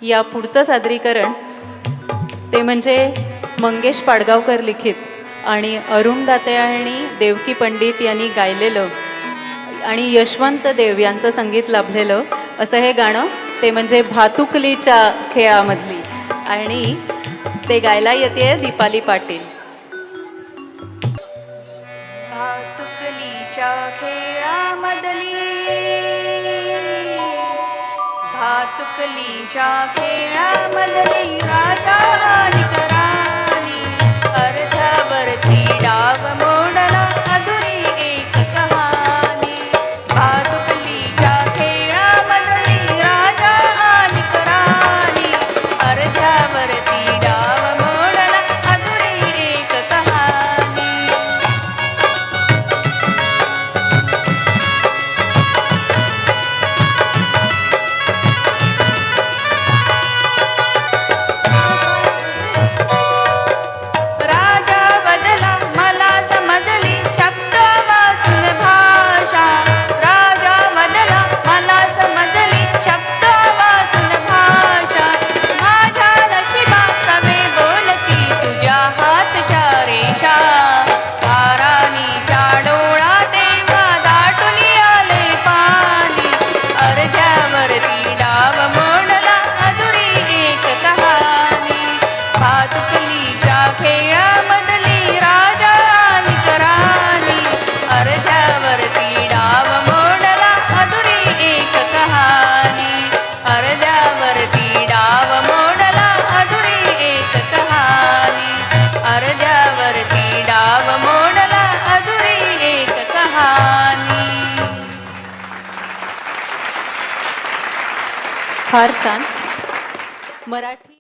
या पुढचं सादरीकरण ते म्हणजे मंगेश पाडगावकर लिखित आणि अरुण दाते आणि देवकी पंडित यांनी गायलेलं आणि यशवंत देव यांचं संगीत लाभलेलं असं हे गाणं ते म्हणजे भातुकलीच्या खेळामधली आणि ते गायला येते दीपाली पाटील. भातुकलीच्या खेळामधली भातुकलीच्या खेळामधली राजा आणि राणी अर्ध्यावरती डाव मोडला अधुरी एक कहाणी. भातुकलीच्या खेळामधली राजा आणि राणी अर्ध्यावरती डाव मोडला अधुरी एक कहाणी. राजा बदला मला समजली शब्द वाचून भाषा. राजा बदला मला समजली शब्द वाचून भाषा. माझ्या नशिबा सवे बोलती तुझ्या हातच्या रेषा. ताराणीच्या डोळा तेव्हा दाटुनी आले पाणी. अर्ध्यावरती डाव मोडला अधुरी एक कहाणी. भातुकलीच्या खेळामधली राजा आणि राणी अर्ध्यावरती डाव मोडला अधुरी एक कहाणी. अर्ध्यावरती डाव मोडला अधुरी एक कहाणी. अर्ध्यावरती डाव मोडला अधुरी एक कहाणी. फार छान. मराठी